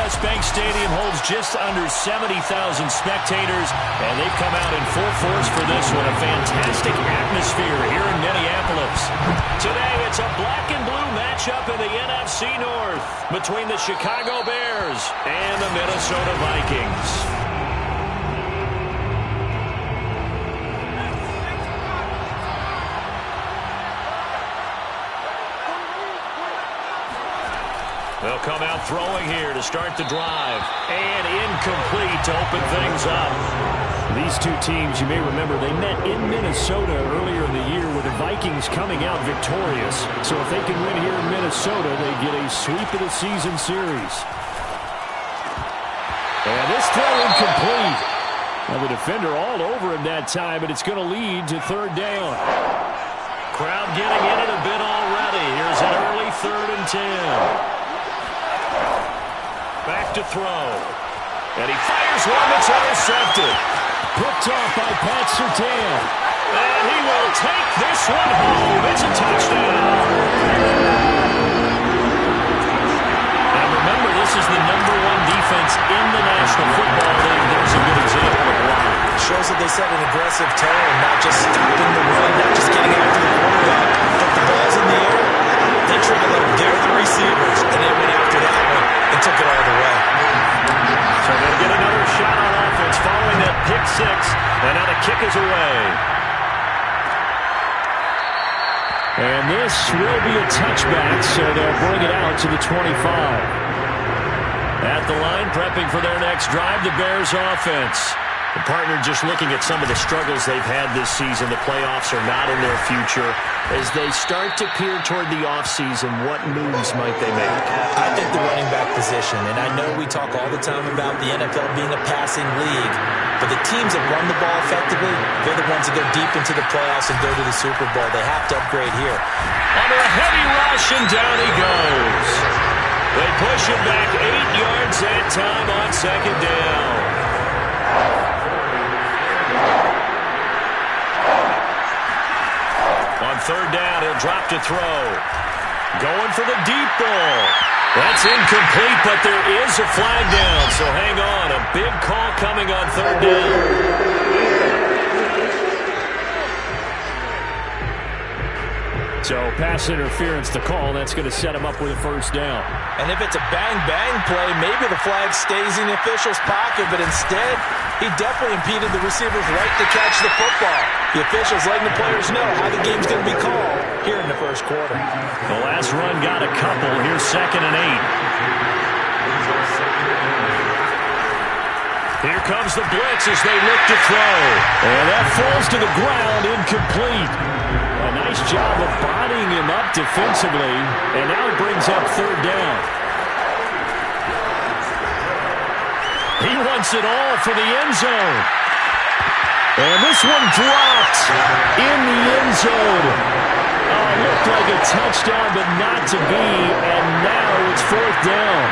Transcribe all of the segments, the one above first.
U.S. Bank Stadium holds just under 70,000 spectators, and they've come out in full force for this one. A fantastic atmosphere here in Minneapolis. Today, it's a black and blue matchup in the NFC North between the Chicago Bears and the Minnesota Vikings. They'll come out throwing here to start the drive. And incomplete to open things up. These two teams, you may remember, they met in Minnesota earlier in the year with the Vikings coming out victorious. So if they can win here in Minnesota, they get a sweep of the season series. And this throw incomplete. Now the defender all over him that time, but it's going to lead to third down. Crowd getting in it a bit already. Here's an early 3rd and 10. Back to throw. And he fires one that's intercepted. Picked off by Pat Surtain. And he will take this one home. It's a touchdown. And remember, this is the #1 defense in the National Football League. There's a good example of why. Shows that they set an aggressive tone, not just stopping the run, not just getting after the quarterback, but the ball's in the air. They treated like they're the receivers, and they went after that one and took it all the way. So they'll get another shot on offense following that pick six, and now the kick is away. And this will be a touchback, so they'll bring it out to the 25. At the line, prepping for their next drive, the Bears offense. The partner just looking at some of the struggles they've had this season. The playoffs are not in their future. As they start to peer toward the offseason, what moves might they make? I think the running back position, and I know we talk all the time about the NFL being a passing league, but the teams that run the ball effectively, they're the ones that go deep into the playoffs and go to the Super Bowl. They have to upgrade here. Under a heavy rush, and down he goes. They push him back 8 yards that time on 2nd down. On 3rd down, he'll drop to throw. Going for the deep ball. That's incomplete, but there is a flag down, so hang on. A big call coming on 3rd down. So pass interference to call. That's going to set him up with a 1st down. And if it's a bang-bang play, maybe the flag stays in the official's pocket, but instead, he definitely impeded the receiver's right to catch the football. The officials letting the players know how the game's going to be called here in the 1st quarter. The last run got a couple. Here's 2nd and 8. Here comes the blitz as they look to throw. And that falls to the ground, incomplete. A nice job of bodying him up defensively, and now it brings up 3rd down. He wants it all for the end zone. And this one dropped in the end zone. Looked like a touchdown, but not to be, and now it's 4th down.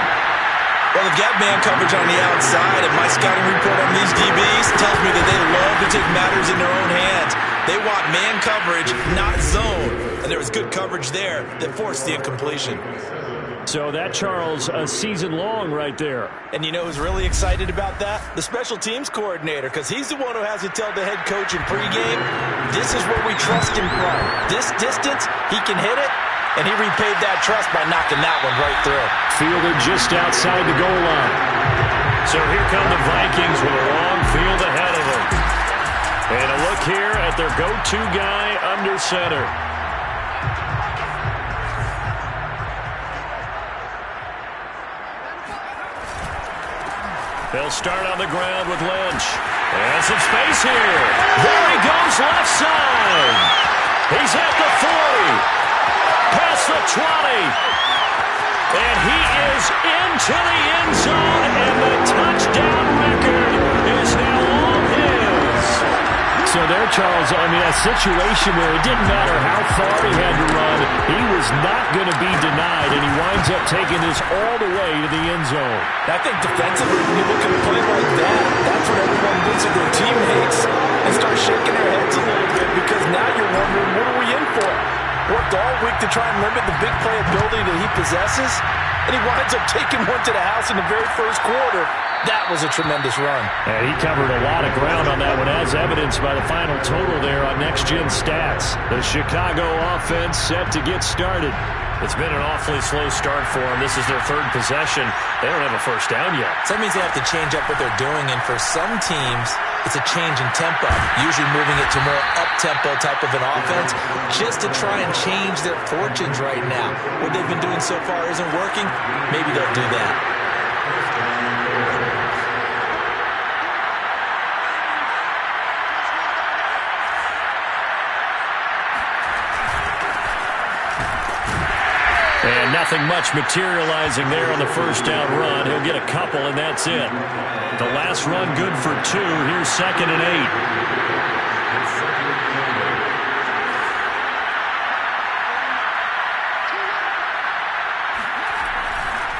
Well, they've got man coverage on the outside, and my scouting report on these DBs tells me that they love to take matters in their own hands. They want man coverage, not zone. And there was good coverage there that forced the incompletion. So that, Charles, a season long right there. And you know who's really excited about that? The special teams coordinator, because he's the one who has to tell the head coach in pregame, this is where we trust him from. This distance, he can hit it, and he repaid that trust by knocking that one right through. Fielded just outside the goal line. So here come the Vikings with a long field ahead of them. And a look here at their go-to guy under center. They'll start on the ground with Lynch. And some space here. There he goes left side. He's at the 40. Past the 20. And he is into the end zone. And the touchdown record is now all his. So there, Charles, I mean, a situation where it didn't matter how far he had to run, he was not going to be denied, and he winds up taking this all the way to the end zone. I think defensively, when you look at a play like that, that's when everyone looks at their teammates and starts shaking their heads a little bit, because now you're wondering, what are we in for? Worked all week to try and limit the big play ability that he possesses, and he winds up taking one to the house in the very first quarter. That was a tremendous run. And he covered a lot of ground on that one, as evidenced by the final total there on Next Gen Stats. The Chicago offense set to get started. It's been an awfully slow start for them. This is their third possession. They don't have a first down yet. So that means they have to change up what they're doing, and for some teams, it's a change in tempo, usually moving it to more up-tempo type of an offense just to try and change their fortunes right now. What they've been doing so far isn't working. Maybe they'll do that. And nothing much materializing there on the first down run. He'll get a couple, and that's it. The last run good for 2. Here's 2nd and 8.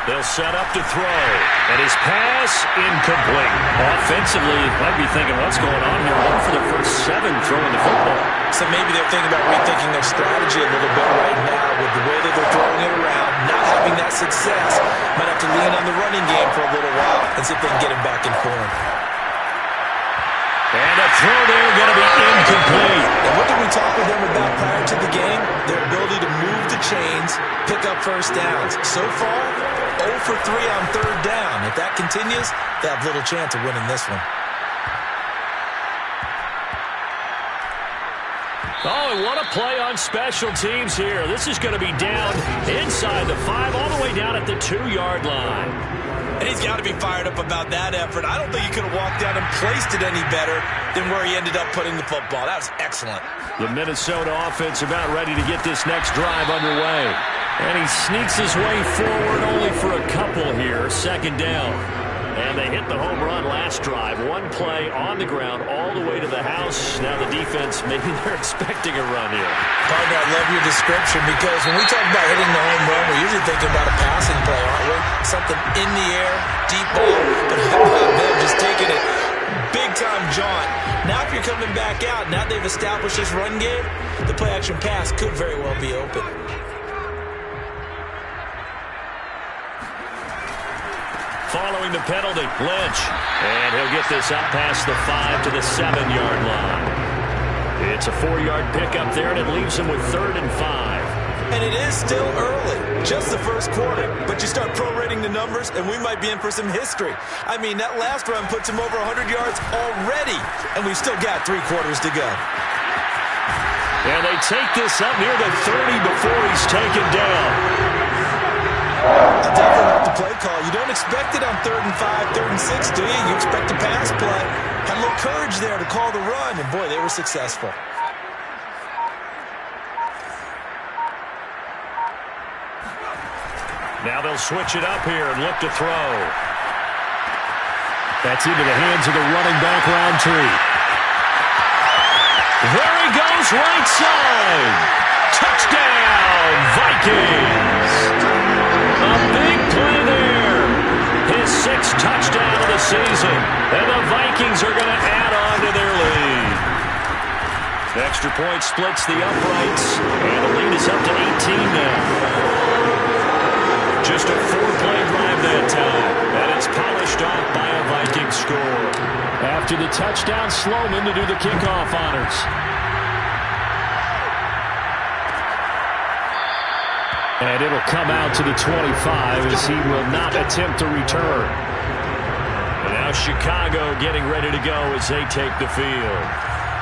They'll set up to throw. And his pass incomplete. Offensively, might be thinking, what's going on here? 1 for the first 7 throwing the football. So maybe they're thinking about rethinking their strategy a little bit right now with the way that they're throwing it around, not having that success. Might have to lean on the running game for a little while and see if they can get him back in form. And a throw there going to be incomplete. And what did we talk with them about prior to the game? Their ability to move the chains, pick up first downs. So far, 0 for 3 on 3rd down. If that continues, they have little chance of winning this one. Oh, and what a play on special teams here. This is going to be down inside the 5, all the way down at the 2-yard line. And he's got to be fired up about that effort. I don't think he could have walked down and placed it any better than where he ended up putting the football. That was excellent. The Minnesota offense about ready to get this next drive underway. And he sneaks his way forward only for a couple here. 2nd down. And they hit the home run last drive. 1 play on the ground all the way to the house. Now the defense, maybe they're expecting a run here. Partner, I love your description because when we talk about hitting the home run, we're usually thinking about a passing play, aren't we? Something in the air, deep ball, but how about them just taking it big-time jaunt. Now if you're coming back out, now they've established this run game, the play-action pass could very well be open. Following the penalty, Lynch. And he'll get this up past the 5 to the 7-yard line. It's a 4-yard pickup there, and it leaves him with 3rd and 5. And it is still early, just the first quarter. But you start prorating the numbers, and we might be in for some history. I mean, that last run puts him over 100 yards already, and we've still got 3 quarters to go. And they take this up near the 30 before he's taken down. I definitely like the play call. You don't expect it on 3rd and 5, 3rd and 6, do you? You expect a pass play. Had a little courage there to call the run, and boy, they were successful. Now they'll switch it up here and look to throw. That's into the hands of the running back, Roundtree. There he goes, right side. Touchdown, Vikings. A big play there. His 6th touchdown of the season. And the Vikings are going to add on to their lead. The extra point splits the uprights. And the lead is up to 18 now. Just a 4-play drive that time. And it's polished off by a Viking score. After the touchdown, Sloman to do the kickoff honors. And it'll come out to the 25 as he will not attempt to return. And now Chicago getting ready to go as they take the field.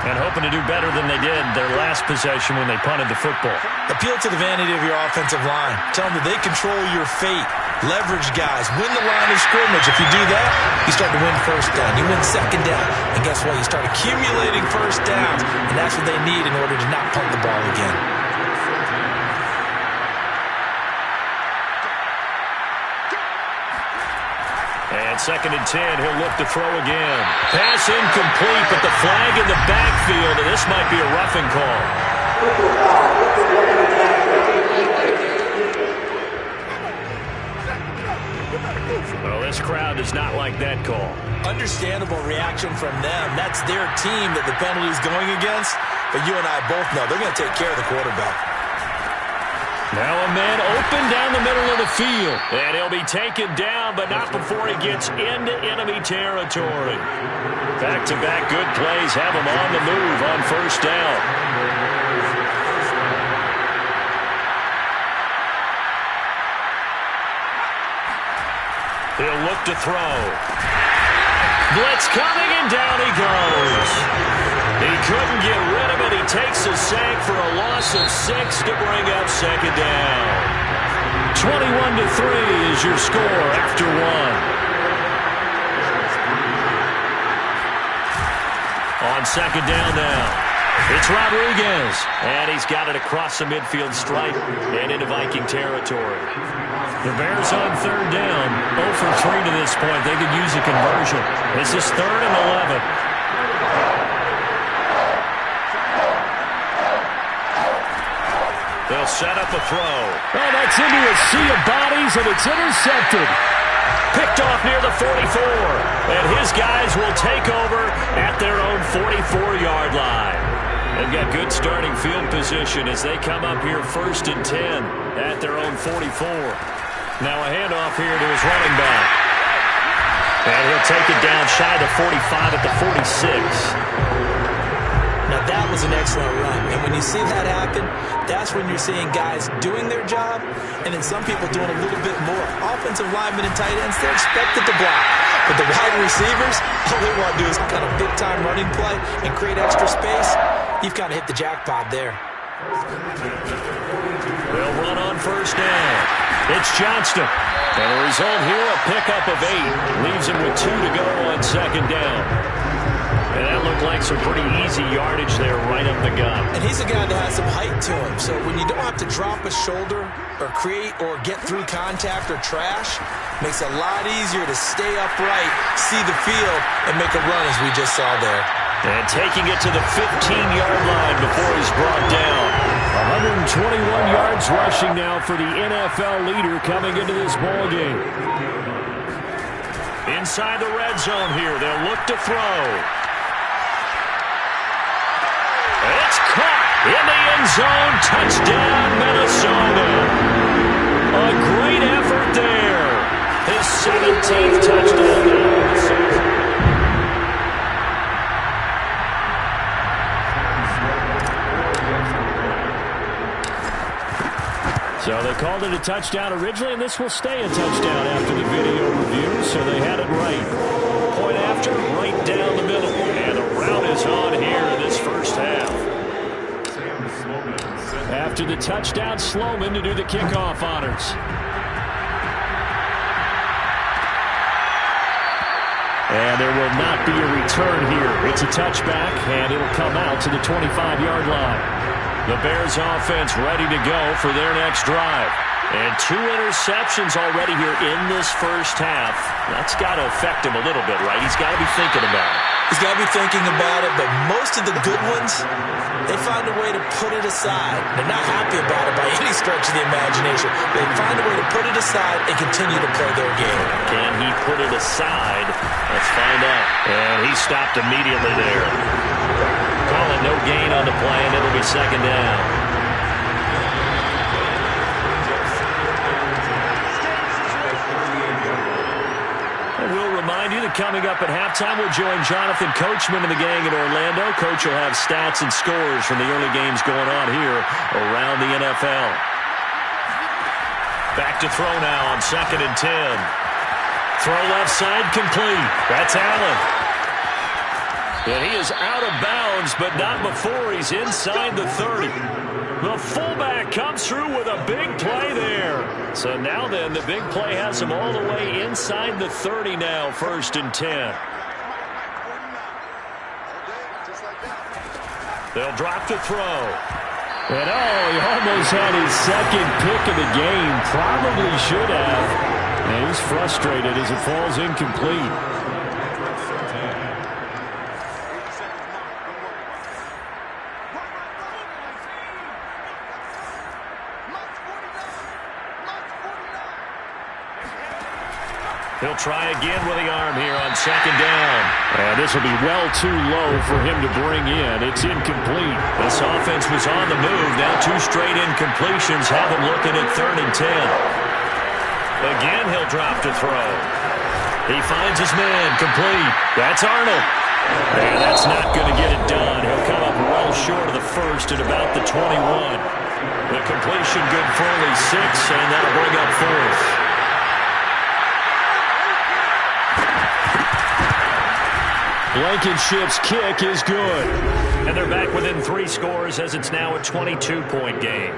And hoping to do better than they did their last possession when they punted the football. Appeal to the vanity of your offensive line. Tell them that they control your fate. Leverage guys. Win the line of scrimmage. If you do that, you start to win 1st down. You win 2nd down. And guess what? You start accumulating 1st downs. And that's what they need in order to not punt the ball again. And 2nd and 10, he'll look to throw again. Pass incomplete, but the flag in the backfield, and this might be a roughing call. Well, this crowd does not like that call. Understandable reaction from them. That's their team that the penalty is going against. But you and I both know they're going to take care of the quarterback. Now a man open down the middle of the field. And he'll be taken down, but not before he gets into enemy territory. Back-to-back good plays have him on the move on first down. He'll look to throw. Blitz coming, and down he goes. He couldn't get rid of it. He takes a sack for a loss of 6 to bring up second down. 21-3 is your score after 1. On second down now. It's Rodriguez, and he's got it across the midfield stripe and into Viking territory. The Bears on third down, 0 for 3 to this point. They could use a conversion. This is 3rd and 11. They'll set up a throw. Oh, that's into a sea of bodies, and it's intercepted. Picked off near the 44, and his guys will take over at their own 44-yard line. They've got good starting field position as they come up here 1st and 10 at their own 44. Now a handoff here to his running back. And he'll take it down shy of the 45 at the 46. Now that was an excellent run. And when you see that happen, that's when you're seeing guys doing their job and then some people doing a little bit more. Offensive linemen and tight ends, they're expected to block. But the wide receivers, all they want to do is kind of big-time running play and create extra space. You've kind of hit the jackpot there. They'll run on first down. It's Johnston. And the result here, a pickup of 8. Leaves him with 2 to go on second down. And that looked like some pretty easy yardage there right up the gut. And he's a guy that has some height to him. So when you don't have to drop a shoulder or create or get through contact or trash, makes it a lot easier to stay upright, see the field, and make a run as we just saw there. And taking it to the 15-yard line before he's brought down. 121 yards rushing now for the NFL leader coming into this ballgame. Inside the red zone here, they'll look to throw. It's caught in the end zone. Touchdown, Minnesota. A great effort there. His 17th touchdown of the season. So they called it a touchdown originally, and this will stay a touchdown after the video review, so they had it right. Point after, right down the middle. And the route is on here in this first half. After the touchdown, Sloman to do the kickoff honors. And there will not be a return here. It's a touchback, and it'll come out to the 25-yard line. The Bears offense ready to go for their next drive. And 2 interceptions already here in this first half. That's got to affect him a little bit, right? He's got to be thinking about it. He's got to be thinking about it, but most of the good ones, they find a way to put it aside. They're not happy about it by any stretch of the imagination. They find a way to put it aside and continue to play their game. Can he put it aside? Let's find out. And he stopped immediately there. Calling no gain on the play, and it'll be second down. Coming up at halftime, we'll join Jonathan Coachman and the gang in Orlando. Coach will have stats and scores from the early games going on here around the NFL. Back to throw now on 2nd and 10. Throw left side complete. That's Allen. And he is out of bounds, but not before he's inside the 30. The fullback comes through with a big play there. So now then, the big play has him all the way inside the 30 now, 1st and 10. They'll drop to throw. And he almost had his second pick of the game. Probably should have. And he's frustrated as it falls incomplete. He'll try again with the arm here on second down. And this will be well too low for him to bring in. It's incomplete. This offense was on the move. Now 2 straight incompletions have him looking at 3rd and 10. Again, he'll drop to throw. He finds his man, complete. That's Arnold. And that's not going to get it done. He'll come up well short of the first at about the 21. The completion good for only 6, and that'll bring up 4th. Blankenship's kick is good. And they're back within 3 scores as it's now a 22-point game.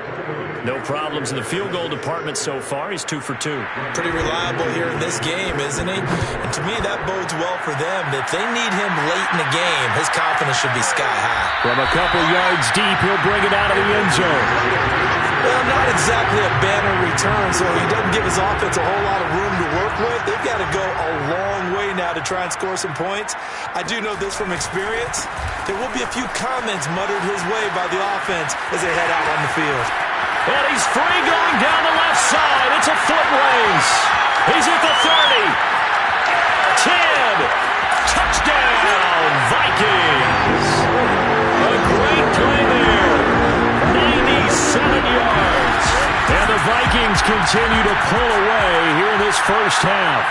No problems in the field goal department so far. He's 2 for 2. Pretty reliable here in this game, isn't he? And to me, that bodes well for them. If they need him late in the game, his confidence should be sky high. From a couple yards deep, he'll bring it out of the end zone. Well, not exactly a banner return, so he doesn't give his offense a whole lot of room to work with. They've got to go a long way now to try and score some points. I do know this from experience. There will be a few comments muttered his way by the offense as they head out on the field. And he's free going down the left side. It's a foot race. He's at the 30. 10. Touchdown, Vikings. A great play there. 97 yards. And the Vikings continue to pull away here in this first half.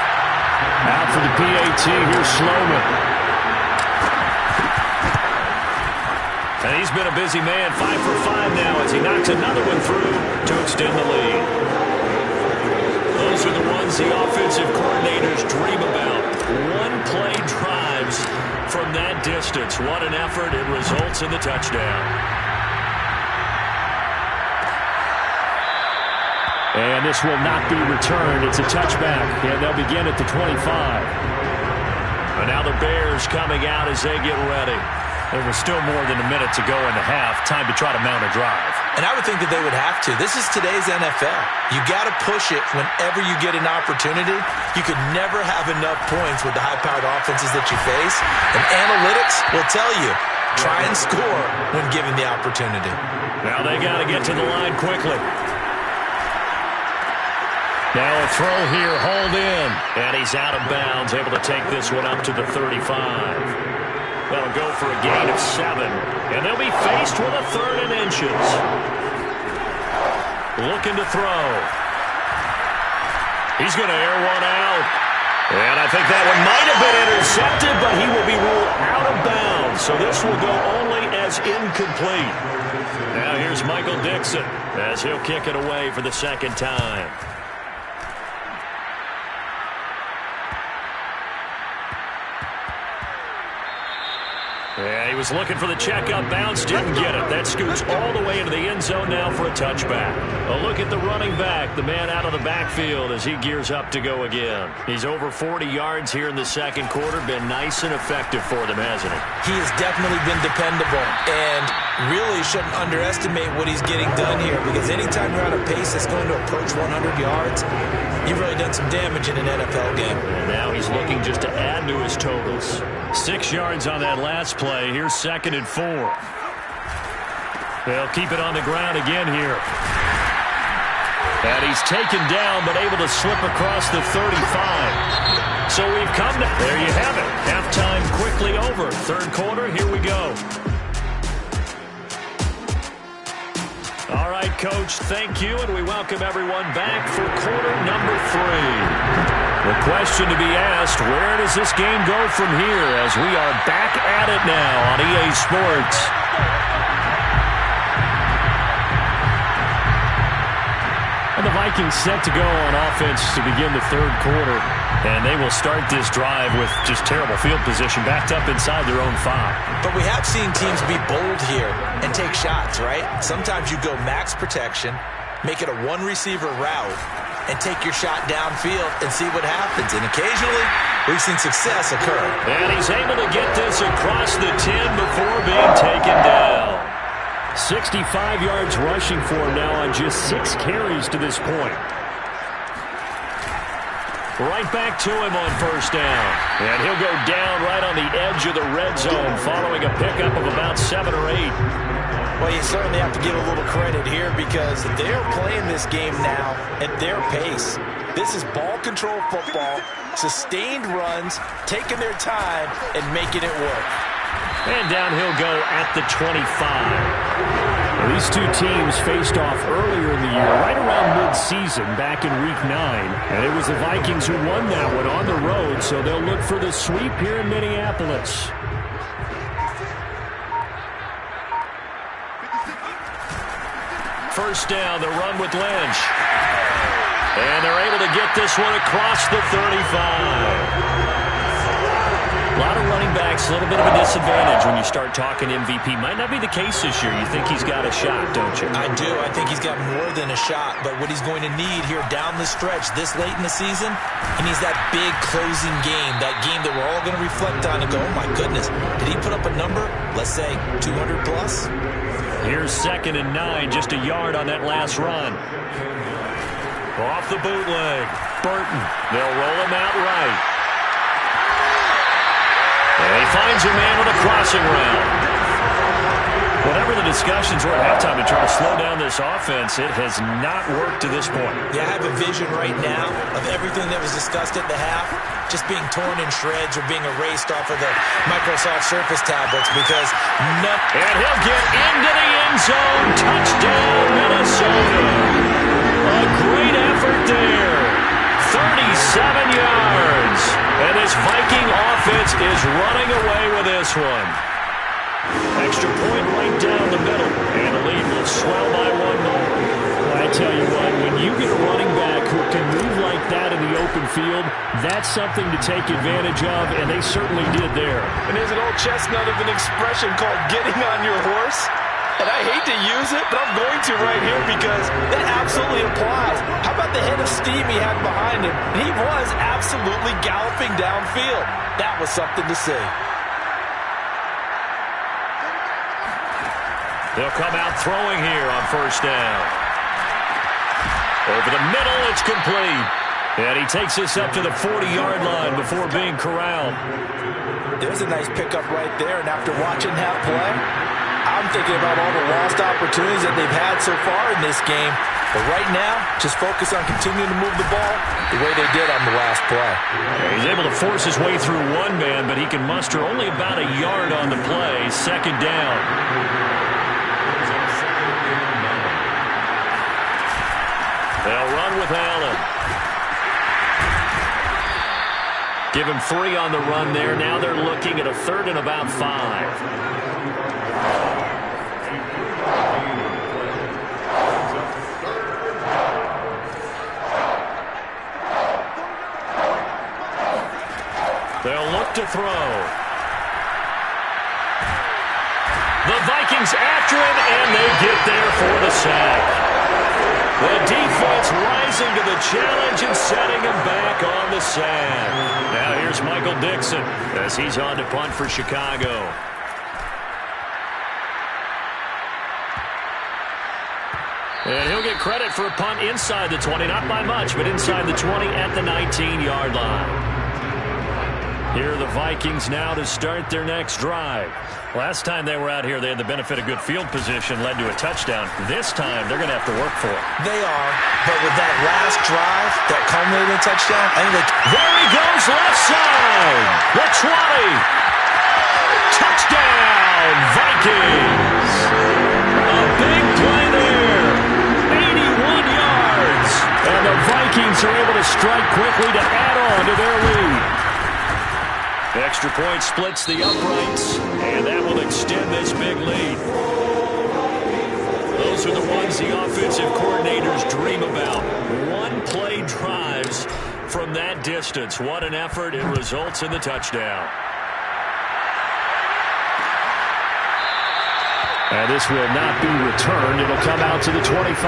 Out for the PAT, here's Sloman. And he's been a busy man, 5 for 5 now as he knocks another one through to extend the lead. Those are the ones the offensive coordinators dream about. One-play drives from that distance. What an effort. It results in the touchdown. And this will not be returned. It's a touchback, and they'll begin at the 25. And now the Bears coming out as they get ready. There was still more than a minute to go in the half. Time to try to mount a drive. And I would think that they would have to. This is today's NFL. You got to push it whenever you get an opportunity. You could never have enough points with the high-powered offenses that you face. And analytics will tell you, try and score when given the opportunity. Now they got to get to the line quickly. Now a throw here, hauled in. And he's out of bounds, able to take this one up to the 35. That'll go for a gain of 7. And they'll be faced with a 3rd and inches. Looking to throw. He's going to air one out. And I think that one might have been intercepted, but he will be ruled out of bounds. So this will go only as incomplete. Now here's Michael Dixon as he'll kick it away for the 2nd time. Yeah, he was looking for the checkup bounce, didn't get it. That scoots all the way into the end zone now for a touchback. A look at the running back, the man out of the backfield as he gears up to go again. He's over 40 yards here in the 2nd quarter. Been nice and effective for them, hasn't he? He has definitely been dependable and really shouldn't underestimate what he's getting done here because anytime you're on a pace that's going to approach 100 yards, you've really done some damage in an NFL game. And now he's looking just to add to his totals. 6 yards on that last play. Here's 2nd and 4. They'll keep it on the ground again here. And he's taken down but able to slip across the 35. So we've come to... There you have it. Halftime quickly over. 3rd quarter, here we go. All right, Coach, thank you, and we welcome everyone back for quarter number 3. The question to be asked, where does this game go from here as we are back at it now on EA Sports? And the Vikings set to go on offense to begin the 3rd quarter. And they will start this drive with just terrible field position backed up inside their own 5. But we have seen teams be bold here and take shots, right? Sometimes you go max protection, make it a one-receiver route, and take your shot downfield and see what happens. And occasionally, we've seen success occur. And he's able to get this across the 10 before being taken down. 65 yards rushing for him now on just 6 carries to this point. Right back to him on 1st down. And he'll go down right on the edge of the red zone following a pickup of about 7 or 8. Well, you certainly have to give a little credit here because they're playing this game now at their pace. This is ball control football, sustained runs, taking their time, and making it work. And down he'll go at the 25. Well, these two teams faced off earlier in the year, right around mid-season, back in Week 9. And it was the Vikings who won that one on the road, so they'll look for the sweep here in Minneapolis. First down, the run with Lynch. And they're able to get this one across the 35. A lot of running backs, a little bit of a disadvantage when you start talking MVP. Might not be the case this year. You think he's got a shot, don't you? I do. I think he's got more than a shot. But what he's going to need here down the stretch this late in the season, he needs that big closing game, that game that we're all going to reflect on and go, oh, my goodness, did he put up a number, let's say, 200 plus? Here's 2nd and 9, just a yard on that last run. Off the bootleg. Burton. They'll roll him out right. And he finds a man with a crossing route. Whatever the discussions were at halftime to try to slow down this offense, it has not worked to this point. Yeah, I have a vision right now of everything that was discussed at the half just being torn in shreds or being erased off of the Microsoft Surface tablets because And he'll get into the end zone. Touchdown, Minnesota. A great effort there. 37 yards. And this Viking offense is running away with this one. Extra point right down the middle. And the lead will swell by 1 more. Well, I tell you what, when you get a running back who can move like that in the open field, that's something to take advantage of, and they certainly did there. And there's an old chestnut of an expression called getting on your horse. And I hate to use it, but I'm going to right here because it absolutely applies. How about the head of steam he had behind him? He was absolutely galloping downfield. That was something to see. They'll come out throwing here on first down. Over the middle, it's complete. And he takes this up to the 40-yard line before being corralled. There's a nice pickup right there, and after watching that play, I'm thinking about all the lost opportunities that they've had so far in this game. But right now, just focus on continuing to move the ball the way they did on the last play. He's able to force his way through one man, but he can muster only about a yard on the play. 2nd down. They'll run with Allen. Give him 3 on the run there. Now they're looking at a 3rd and about 5. They'll look to throw. The Vikings after him, and they get there for the sack. The defense rising to the challenge and setting him back on the sack. Now here's Michael Dixon as he's on to punt for Chicago. And he'll get credit for a punt inside the 20, not by much, but inside the 20 at the 19-yard line. Here are the Vikings now to start their next drive. Last time they were out here, they had the benefit of good field position, led to a touchdown. This time, they're going to have to work for it. They are, but with that last drive, that culminating touchdown, I think there he goes, left side. The 20. Touchdown, Vikings. A big play there. 81 yards. And the Vikings are able to strike quickly to add on to their lead. Extra point splits the uprights, and that will extend this big lead. Those are the ones the offensive coordinators dream about. One-play drives from that distance. What an effort. It results in the touchdown. And this will not be returned. It'll come out to the 25.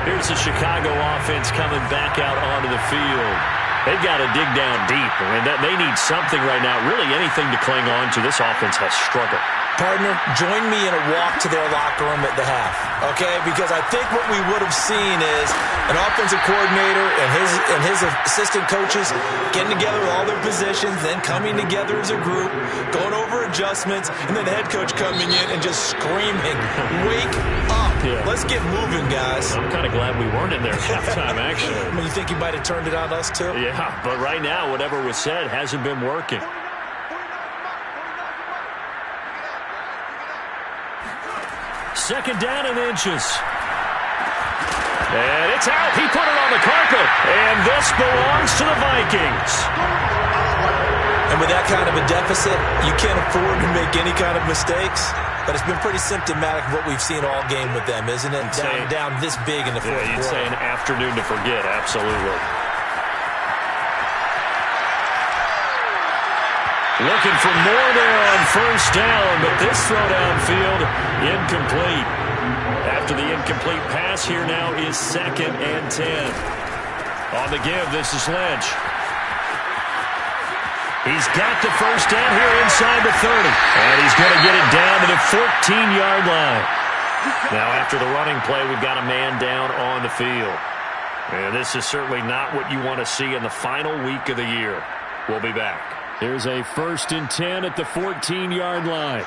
Here's the Chicago offense coming back out onto the field. They've got to dig down deep. I mean, they need something right now, really anything to cling on to. This offense has struggled. Partner, join me in a walk to their locker room at the half, okay? Because I think what we would have seen is an offensive coordinator and his assistant coaches getting together with all their positions, then coming together as a group, going over adjustments, and then the head coach coming in and just screaming, "Wake up. Yeah. Let's get moving, guys." I'm kind of glad we weren't in there at halftime, actually. I mean, you think he might have turned it on us, too? Yeah, but right now, whatever was said hasn't been working. Second down and inches. And it's out. He put it on the carpet. And this belongs to the Vikings. And with that kind of a deficit, you can't afford to make any kind of mistakes. But it's been pretty symptomatic of what we've seen all game with them, isn't it? Down this big in the fourth quarter. You'd say an afternoon to forget, absolutely. Looking for more there on first down, but this throw downfield incomplete. After the incomplete pass, here now is 2nd and 10. On the give, this is Lynch. He's got the first down here inside the 30. And he's going to get it down to the 14-yard line. Now, after the running play, we've got a man down on the field. And this is certainly not what you want to see in the final week of the year. We'll be back. Here's a 1st and 10 at the 14-yard line.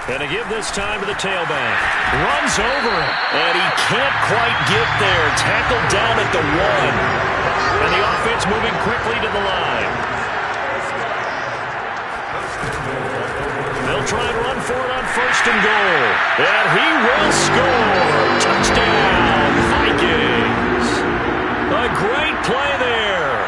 And to give this time to the tailback. Runs over him. And he can't quite get there. Tackled down at the 1. And the offense moving quickly to the line. They'll try and run for it on 1st and goal. And he will score. Touchdown, Vikings. A great play there.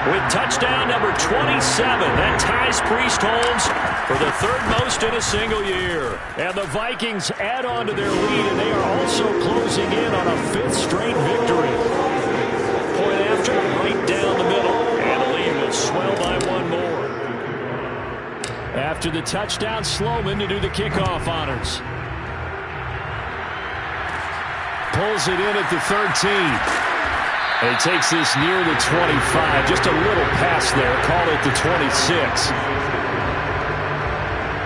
With touchdown number 27, that ties Priest Holmes for the 3rd most in a single year. And the Vikings add on to their lead, and they are also closing in on a 5th straight victory. Point after, right down the middle, and the lead will swell by 1 more. After the touchdown, Sloman to do the kickoff honors. Pulls it in at the 13. And he takes this near the 25. Just a little pass there. Call it the 26.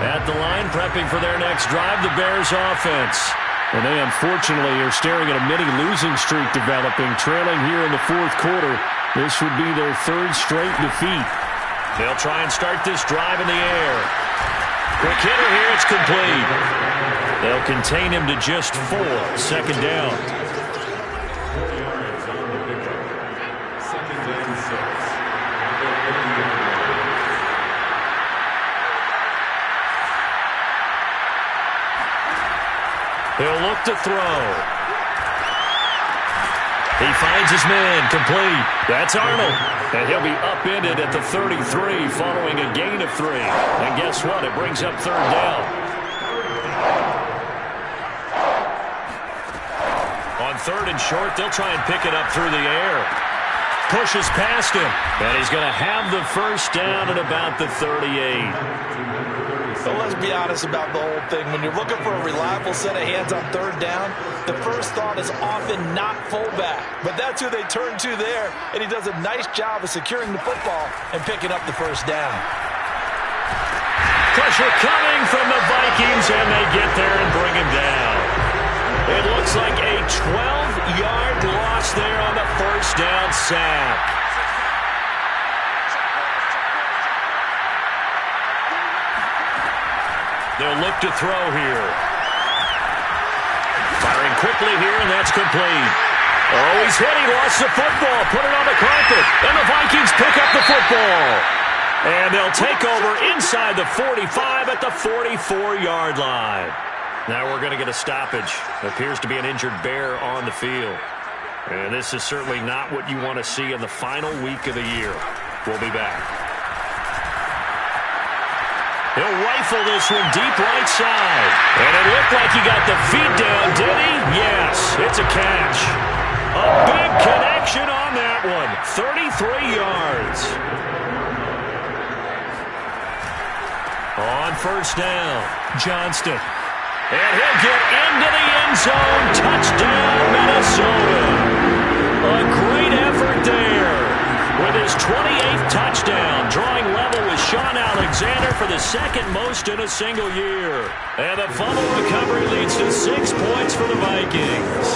At the line, prepping for their next drive, the Bears offense. And they unfortunately are staring at a mini losing streak developing, trailing here in the 4th quarter. This would be their 3rd straight defeat. They'll try and start this drive in the air. Quick hitter here, it's complete. They'll contain him to just 4. 2nd down. He'll look to throw. He finds his man, complete. That's Arnold. And he'll be upended at the 33 following a gain of 3. And guess what? It brings up 3rd down. On 3rd and short, they'll try and pick it up through the air. Pushes past him. And he's going to have the first down at about the 38. So let's be honest about the whole thing. When you're looking for a reliable set of hands on 3rd down, the first thought is often not fullback. But that's who they turn to there, and he does a nice job of securing the football and picking up the first down. Pressure coming from the Vikings, and they get there and bring him down. It looks like a 12-yard loss there on the first down sack. They'll look to throw here. Firing quickly here, and that's complete. Oh, he's hit. He lost the football. Put it on the carpet. And the Vikings pick up the football. And they'll take over inside the 45 at the 44-yard line. Now we're going to get a stoppage. Appears to be an injured Bear on the field. And this is certainly not what you want to see in the final week of the year. We'll be back. He'll rifle this one deep right side. And it looked like he got the feet down, did he? Yes, it's a catch. A big connection on that one. 33 yards. On first down, Johnston. And he'll get into the end zone. Touchdown, Minnesota. A great effort there. With his 28th touchdown, drawing level with Sean Alexander for the 2nd most in a single year. And the fumble recovery leads to 6 points for the Vikings.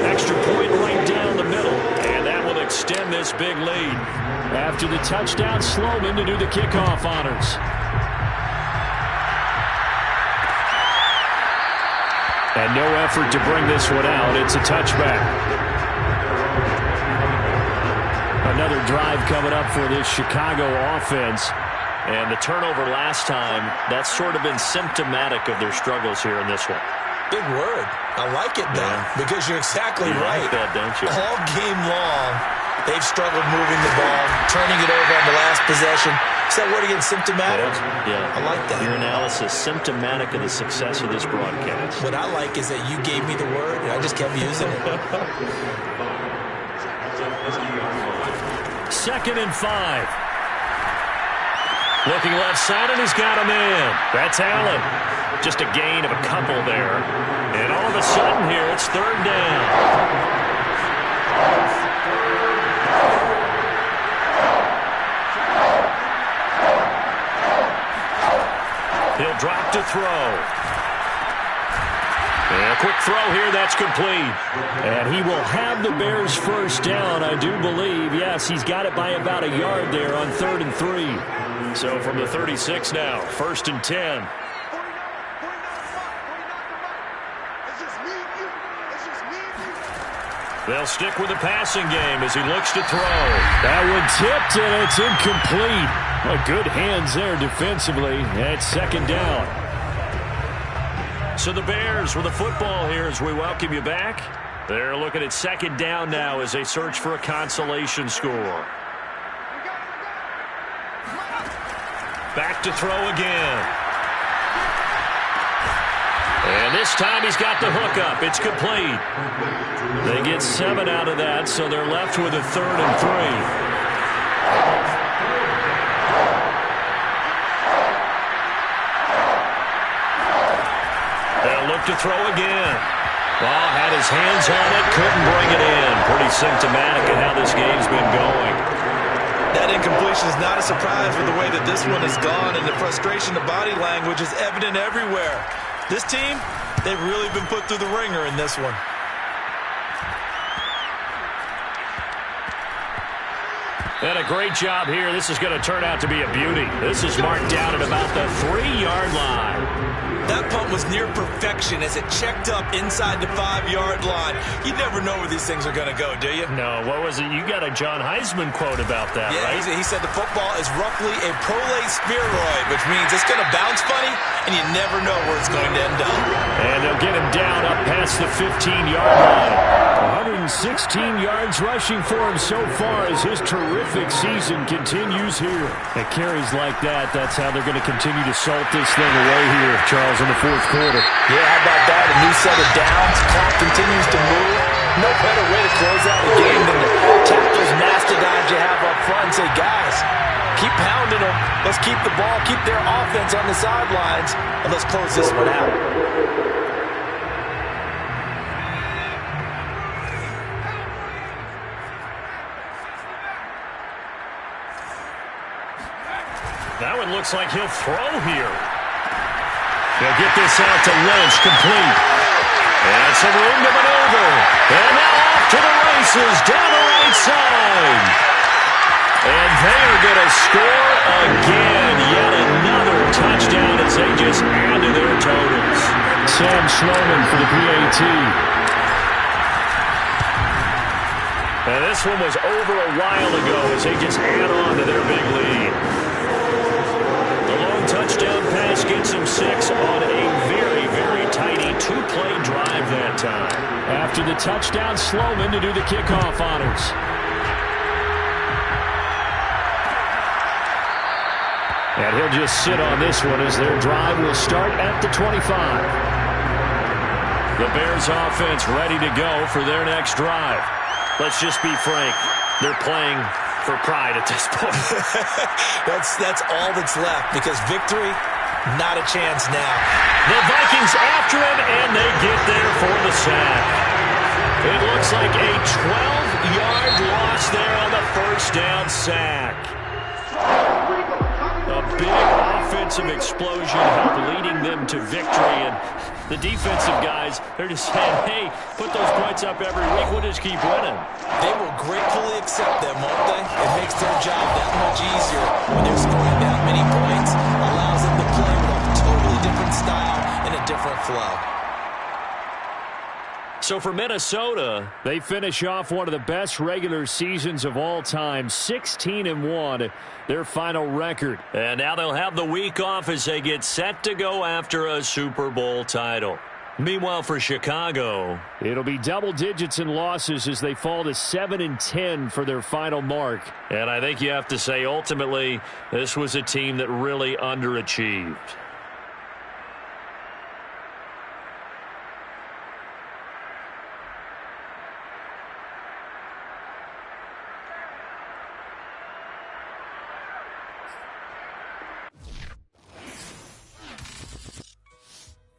Extra point extend this big lead. After the touchdown, Sloman to do the kickoff honors. And no effort to bring this one out. It's a touchback. Another drive coming up for this Chicago offense. And the turnover last time, that's sort of been symptomatic of their struggles here in this one. Big word. I like it, though, because you're exactly right. You like that, don't you? All game long, they've struggled moving the ball, turning it over on the last possession. Is that word again, symptomatic? Yeah. I like that. Your analysis, symptomatic of the success of this broadcast. What I like is that you gave me the word, and I just kept using it. 2nd and 5. Looking left side, and he's got a man. That's Allen. Just a gain of a couple there. And all of a sudden here, it's 3rd down. He'll drop to throw. And a quick throw here, that's complete. And he will have the Bears' first down, I do believe. Yes, he's got it by about a yard there on 3rd and 3. So from the 36 now, 1st and 10. They'll stick with the passing game as he looks to throw. That one tipped, and it's incomplete. Well, good hands there defensively. And it's 2nd down. So the Bears with the football here as we welcome you back. They're looking at 2nd down now as they search for a consolation score. Back to throw again. And this time he's got the hook up. It's complete. They get 7 out of that, so they're left with a 3rd and 3. They'll look to throw again. Ball had his hands on it, couldn't bring it in. Pretty symptomatic of how this game's been going. That incompletion is not a surprise with the way that this one has gone, and the frustration, the body language is evident everywhere. This team, they've really been put through the ringer in this one. And a great job here. This is going to turn out to be a beauty. This is marked down at about the 3-yard line. That punt was near perfection as it checked up inside the 5-yard line. You never know where these things are going to go, do you? No, what was it? You got a John Heisman quote about that, yeah, right? He said the football is roughly a prolate spheroid, which means it's going to bounce funny, and you never know where it's going to end up. And they'll get him down up past the 15-yard line. 116 yards rushing for him so far as his terrific season continues here. At carries like that, that's how they're going to continue to salt this thing away here, Charles, in the 4th quarter. Yeah, how about that? A new set of downs. Clock continues to move. No better way to close out a game than to tap those mastodons you have up front and say, guys, keep pounding them. Let's keep the ball, keep their offense on the sidelines, and let's close this one out. That one looks like he'll throw here. They'll get this out to Lynch, complete. And some room to maneuver. And now off to the races, down the right side. And they are going to score again. Yet another touchdown as they just add to their totals. Sam Sloman for the PAT. And this one was over a while ago as they just add on to their big lead. Touchdown pass gets him 6 on a very, very tiny 2-play drive that time. After the touchdown, Sloman to do the kickoff honors. And he'll just sit on this one as their drive will start at the 25. The Bears offense ready to go for their next drive. Let's just be frank. They're playing for pride at this point. That's all that's left, because victory, not a chance now. The Vikings after him, and they get there for the sack. It looks like a 12-yard loss there on the 1st down sack. A big offense offensive explosion helped leading them to victory. And the defensive guys, they're just saying, hey, put those points up every week. We'll just keep winning. They will gratefully accept them, won't they? It makes their job that much easier when they're scoring that many points. Allows them to play with a totally different style and a different flow. So for Minnesota, they finish off one of the best regular seasons of all time, 16-1, their final record. And now they'll have the week off as they get set to go after a Super Bowl title. Meanwhile, for Chicago, it'll be double digits in losses as they fall to 7-10 for their final mark. And I think you have to say, ultimately, this was a team that really underachieved.